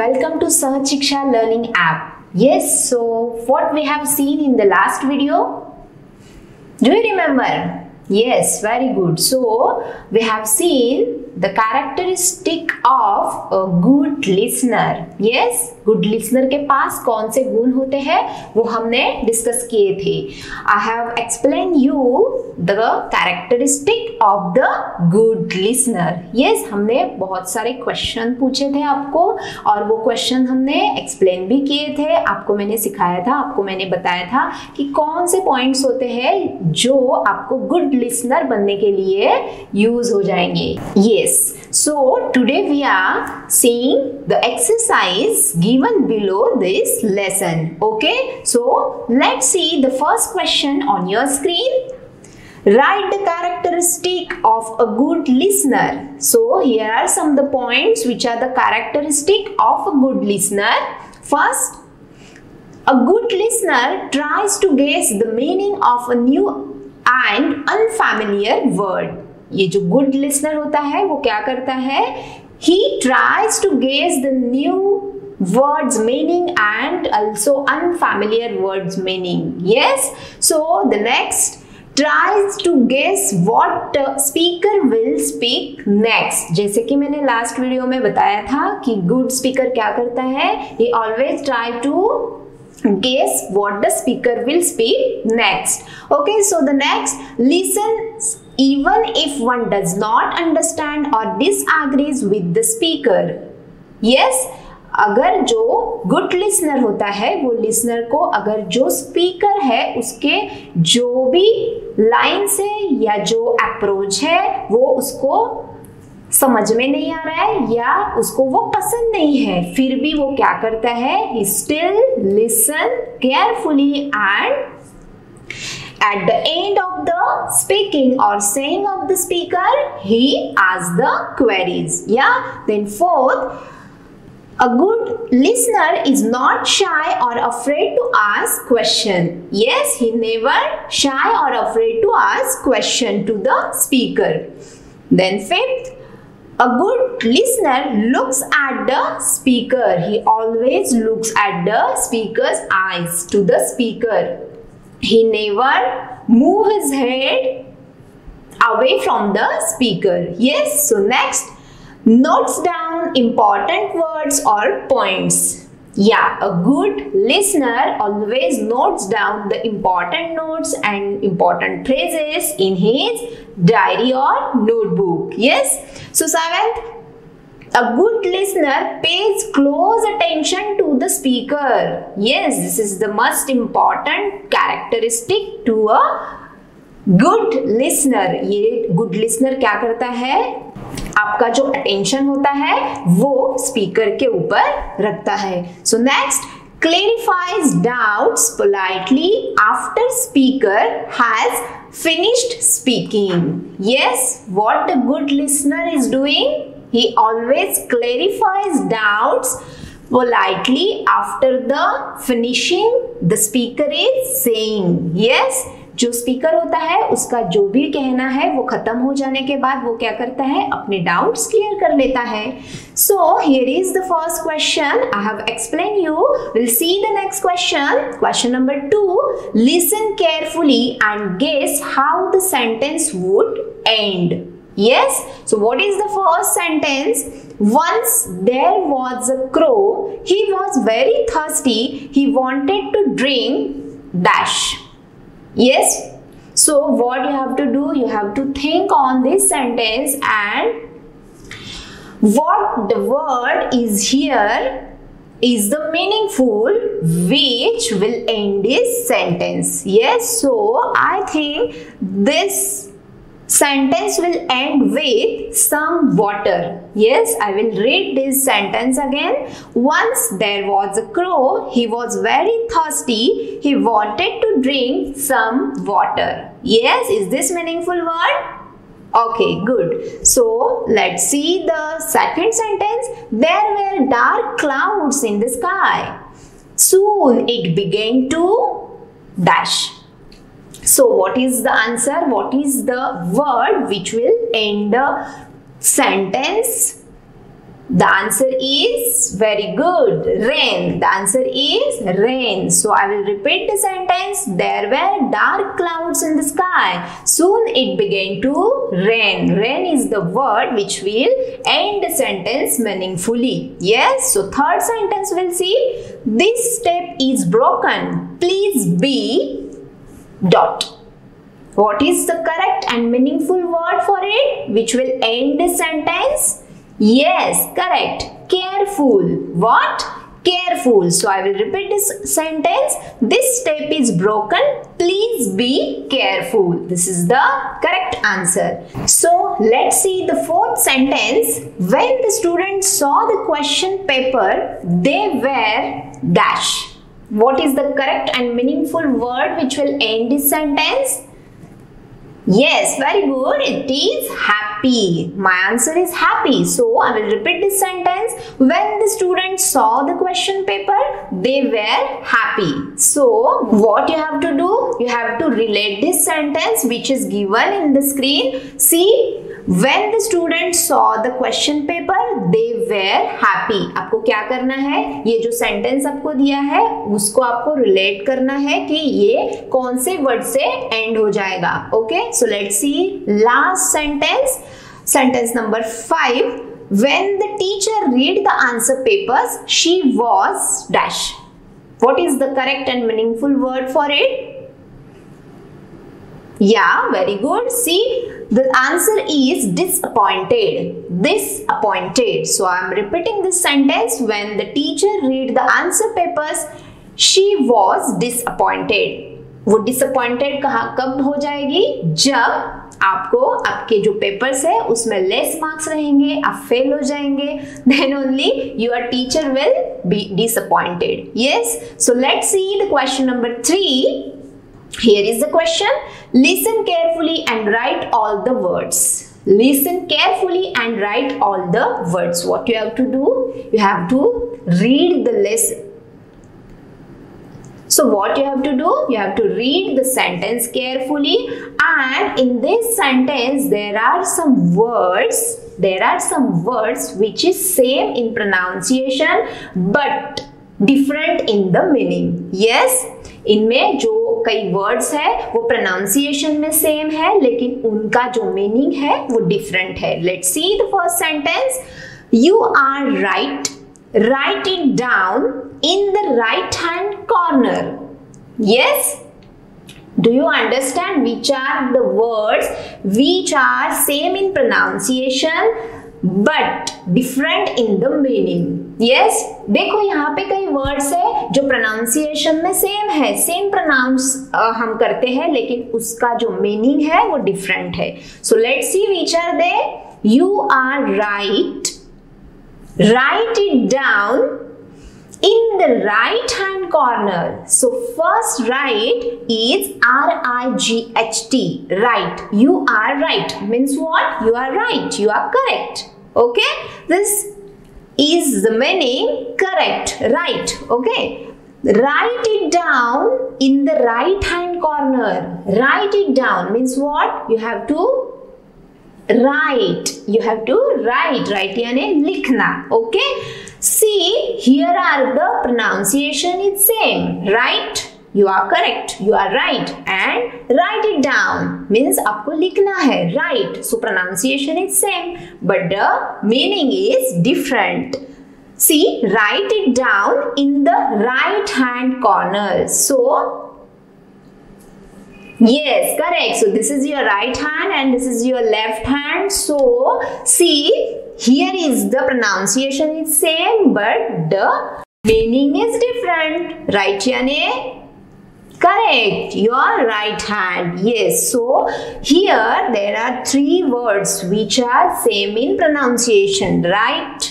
welcome to Sahaj Shiksha Learning app. Yes, so what we have seen in the last video? Do you remember? Yes, very good. So we have seen the characteristic of a good listener. Yes, good listener के पास कौन से गुण होते हैं वो हमने discuss किए थे. I have explained you the characteristic of the good listener. Yes, हमने बहुत सारे क्वेश्चन पूछे थे आपको और वो क्वेश्चन हमने एक्सप्लेन भी किए थे. आपको मैंने सिखाया था, आपको मैंने बताया था कि कौन से पॉइंट्स होते हैं जो आपको गुड लिसनर बनने के लिए यूज हो जाएंगे. Yes, so today we are seeing the exercise given below this lesson. Okay, so let's see the first question on your screen. Write the characteristic of a good listener. So here are some of the points which are the characteristic of a good listener. First, a good listener tries to guess the meaning of a new and unfamiliar word. ये जो good listener होता है वो क्या करता है? He tries to guess the new words meaning and also unfamiliar words meaning. Yes, so the next, tries to guess what speaker will speak next. जैसे कि मैंने लास्ट वीडियो में बताया था कि गुड स्पीकर क्या करता है? He always try to guess what the speaker will speak next. Okay, so the next, listens even if one does not understand or disagrees with the speaker. Yes, अगर जो good listener होता है वो listener को अगर जो speaker है उसके जो भी लाइन्स है या जो अप्रोच है वो उसको समझ में नहीं आ रहा है या उसको वो पसंद नहीं है, फिर भी वो क्या करता है? He still listen carefully and at the end of the speaking or saying of the speaker, he asks the queries. Yeah. Then fourth, a good listener is not shy or afraid to ask question. Yes, he never shy or afraid to ask question to the speaker. Then fifth, a good listener looks at the speaker. He always looks at the speaker's eyes to the speaker. He never move his head away from the speaker. Yes, so next, notes down important words or points. Yeah, a good listener always notes down the important notes and important phrases in his diary or notebook. Yes, so seventh, a good listener pays close attention to the speaker. Yes, this is the most important characteristic to a good listener. ये good listener क्या करता है? आपका जो attention होता है वो speaker के ऊपर रखता है. So next, clarifies doubts politely after speaker has finished speaking. Yes, what a good listener is doing? He always clarifies doubts politely after the finishing the speaker is saying. Yes, जो speaker होता है उसका जो भी कहना है वो खत्म हो जाने के बाद वो क्या करता है? अपने डाउट्स क्लियर कर लेता है. So here is the first question. I have explained you. We'll see the next question. Question number 2. Listen carefully and guess how the sentence would end. Yes. So what is the first sentence? Once there was a crow. He was very thirsty. He wanted to drink dash. Yes, so what you have to do, you have to think on this sentence and what the word is here is the meaningful which will end this sentence. Yes, so I think this sentence will end with some water. Yes, I will read this sentence again. Once there was a crow. He was very thirsty. He wanted to drink some water. Yes, is this meaningful word? Okay, good. So let's see the second sentence. There were dark clouds in the sky. Soon it began to dash. So what is the answer? What is the word which will end the sentence? The answer is very good. Rain. The answer is rain. So I will repeat the sentence. There were dark clouds in the sky. Soon it began to rain. Rain is the word which will end the sentence meaningfully. Yes. So third sentence we'll see. This step is broken. Please be dot. What is the correct and meaningful word for it which will end the sentence? Yes, correct. Careful. What? Careful. So I will repeat this sentence. This step is broken. Please be careful. This is the correct answer. So let's see the fourth sentence. When the students saw the question paper, they were dash. What is the correct and meaningful word which will end this sentence? Yes, very good. It is happy. My answer is happy. So I will repeat this sentence. When the students saw the question paper, they were happy. So what you have to do? You have to relate this sentence which is given in the screen. See, when the students saw the question paper, they were happy. आपको क्या करना है? ये जो sentence आपको दिया है उसको आपको रिलेट करना है कि ये कौन से वर्ड से एंड हो जाएगा. Okay, so let's see last sentence. Sentence number 5. When the teacher read the answer papers, she was dash. What is the correct and meaningful word for it? Yeah, very good. See, the answer is disappointed. Disappointed. So I am repeating this sentence. When the teacher read the answer papers, she was disappointed. वो disappointed कब हो जाएगी? जब आपको आपके जो papers है उसमें लेस मार्क्स रहेंगे, आप फेल हो जाएंगे, then only your teacher will be disappointed. Yes. So let's see the question number 3. Here is the question. Listen carefully and write all the words. Listen carefully and write all the words. What you have to do? You have to read the lesson. So what you have to do? You have to read the sentence carefully, and in this sentence there are some words. There are some words which is same in pronunciation but different in the meaning. Yes. इनमें जो कई words है वो pronunciation में same है लेकिन उनका जो मीनिंग है वो डिफरेंट है. Let's see the first sentence. You are right. Write it down in the right hand corner. Yes. Do you understand which are the words which are same in pronunciation but different in the meaning? Yes. देखो यहाँ पे कई words है जो pronunciation में same है, same pronounce हम करते हैं लेकिन उसका जो मीनिंग है वो डिफरेंट है. So let's see which are they. You are right. Write it down in the right hand corner. So first right is R-I-G-H-T. Right. You are right. Means what? You are right. You are correct. Okay. This is the meaning correct. Right. Okay. Write it down in the right hand corner. Write it down means what? You have to write. You have to write. Write यानी लिखना. Okay. See, here are the pronunciation is same, right? You are correct, you are right, and write it down means आपको लिखना है, right? So pronunciation is same, but the meaning is different. See, write it down in the right hand corner. So yes, correct. So this is your right hand and this is your left hand. So see, here is the pronunciation is same but the meaning is different. Right यानी correct. Your right hand. Yes. So here there are 3 words which are same in pronunciation. Right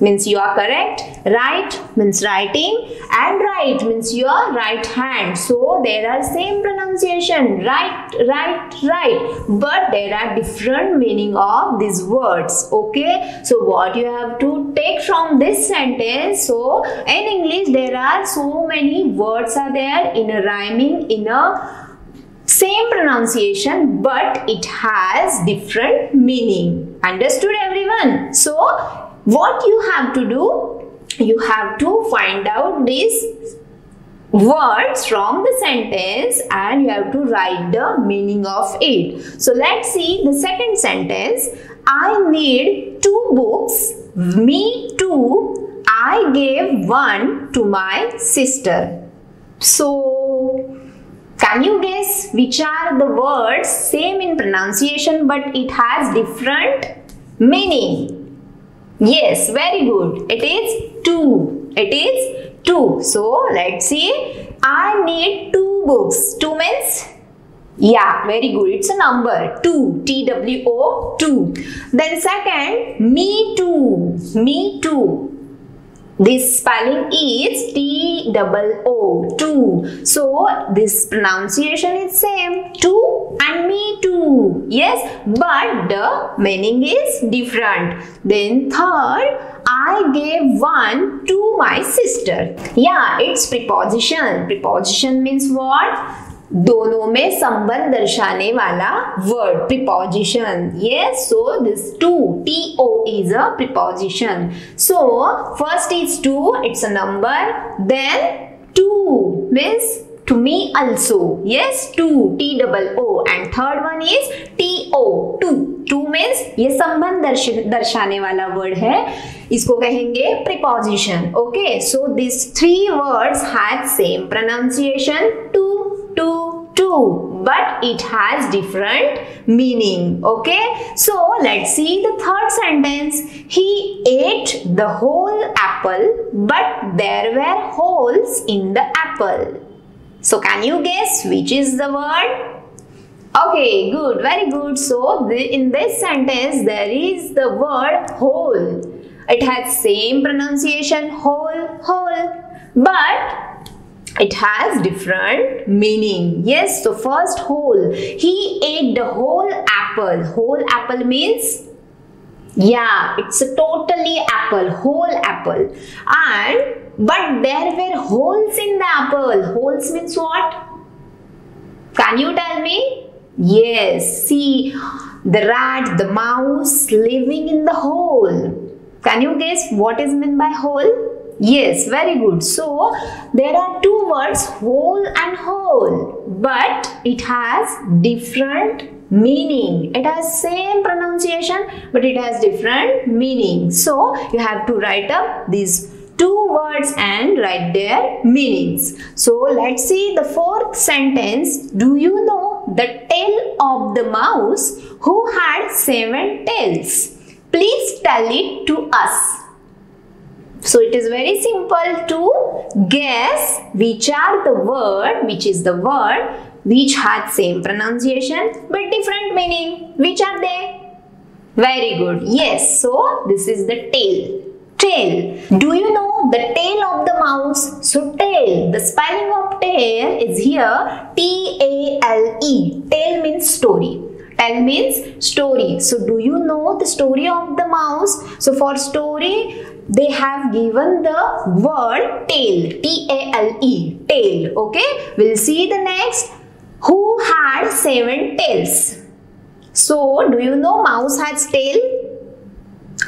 means you are correct, right means writing, and right means your right hand. So there are same pronunciation, right, right, right, but there are different meaning of these words. Okay, so what you have to take from this sentence? So in English there are so many words are there in a rhyming, in a same pronunciation, but it has different meaning. Understood everyone? So what you have to do, you have to find out these words from the sentence and you have to write the meaning of it. So let's see the second sentence. I need 2 books. Me too. I gave one to my sister. So can you guess which are the words same in pronunciation but it has different meaning? Yes, very good. It is 2. It is 2. So let's see. I need 2 books. 2 means? Yeah, very good. It's a number. 2. T-W-O, 2. Then second, me too. Me too. This spelling is T-O-O, 2. So this pronunciation is same. 2 and me too. Yes, but the meaning is different. Then third, I gave one to my sister. Yeah, it's preposition. Preposition means what? दोनों में संबंध दर्शाने वाला word, preposition. Yes, so this to, to is a preposition. So first is to, it's a number. Then to means to me also. Yes, to, T-O-O. And third one is T-O, to. To means ये संबंध दर्शाने वाला word है, इसको कहेंगे preposition. Okay, so these 3 words had same pronunciation, to, but it has different meaning. Okay, so let's see the third sentence. He ate the whole apple, but there were holes in the apple. So can you guess which is the word? Okay, good, very good. So in this sentence there is the word whole. It has same pronunciation, whole, but it has different meaning. Yes, so first whole. He ate the whole apple. Whole apple means, yeah, it's a totally apple, whole apple. But there were holes in the apple. Holes means what? Can you tell me? Yes, see the rat, the mouse living in the hole. Can you guess what is meant by hole? Yes, very good. So there are 2 words, whole and whole, but it has different meaning. It has same pronunciation, but it has different meaning. So you have to write up these 2 words and write their meanings. So let's see the 4th sentence. Do you know the tale of the mouse who had 7 tails? Please tell it to us. So it is very simple to guess which is the word which had same pronunciation but different meaning. Which are they? Very good. Yes, so this is the tail. Tail. Do you know the tail of the mouse? So tail, the spelling of tail is here T-A-L-E. Tail means story. Tail means story. So do you know the story of the mouse? So for story, they have given the word tail, T-A-L-E, tail. Okay, we'll see the next. Who had 7 tails? So do you know mouse has tail?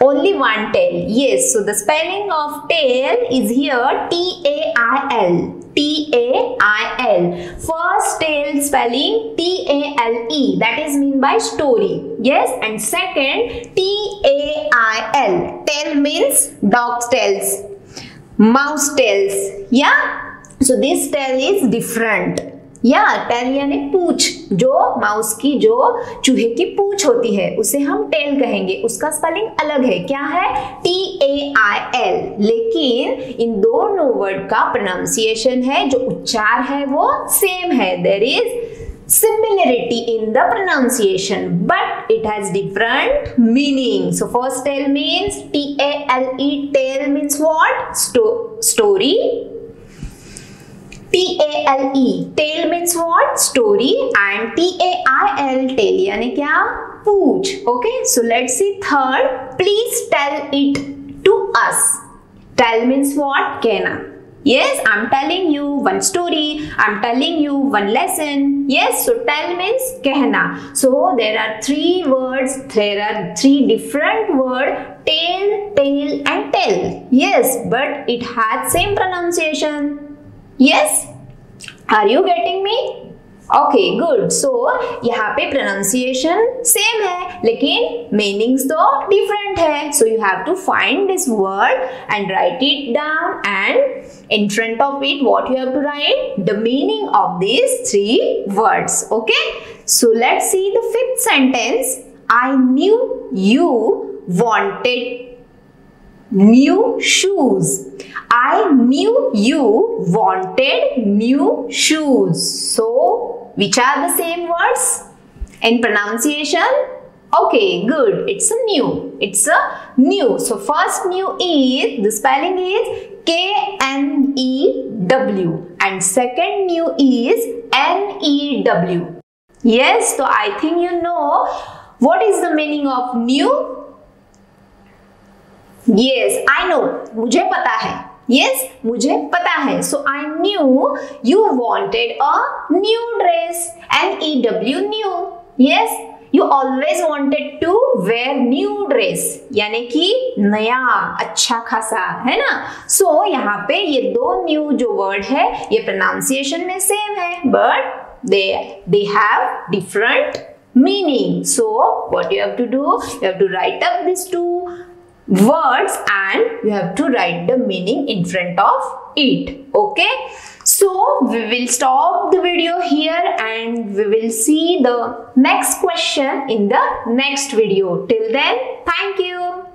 Only one tail. Yes, so the spelling of tail is here T-A-I-L. T-A-I-L. First tail spelling T-A-L-E. That is mean by story. Yes, and second T-A-I-L. Tail means dog's tails, mouse tails. Yeah. So this tail is different. या tell यानी पूछ, जो mouse की जो चूहे की पूछ होती है उसे हम टेल कहेंगे, उसका स्पेलिंग अलग है, क्या है? T-A-I-L. लेकिन इन दोनों वर्ड का प्रोनाउंसिएशन है, जो उच्चार है वो सेम है. There is similarity in the pronunciation, but it has different meaning. So first tail means T-A-L-E. Tail means what? Story. T-A-L-E. Tail means what? Story. And T-A-I-L. Tail यानी क्या? पूछ. Okay. So let's see third. Please tell it to us. Tell means what? कहना. Yes, I'm telling you one story. I'm telling you one lesson. Yes, so tell means कहना. So there are three words. There are three different words. Tell and tell. Yes, but it has same pronunciation. Yes, are you getting me? Okay, good. So यहाँ पे pronunciation same है, लेकिन meanings तो different है. So you have to find this word and write it down, and in front of it, what you have to write? The meaning of these three words. Okay. So let's see the fifth sentence. I knew you wanted new shoes. I knew you wanted new shoes. So, which are the same words in pronunciation? Okay, good. It's a new. It's a new. So, first new is, the spelling is K-N-E-W, and second new is N-E-W. Yes, so I think you know what is the meaning of new. Yes, I know. मुझे पता है. Yes, मुझे पता है. So I knew you wanted a new dress. N-E-W, new. Yes, you always wanted to wear new dress. यानी कि नया, अच्छा खासा, है ना? So यहाँ पे ये दो new जो word है, ये pronunciation में same है, but they have different meaning. So what you have to do? You have to write up these two words and you have to write the meaning in front of it. Okay, so we will stop the video here and we will see the next question in the next video. Till then, thank you.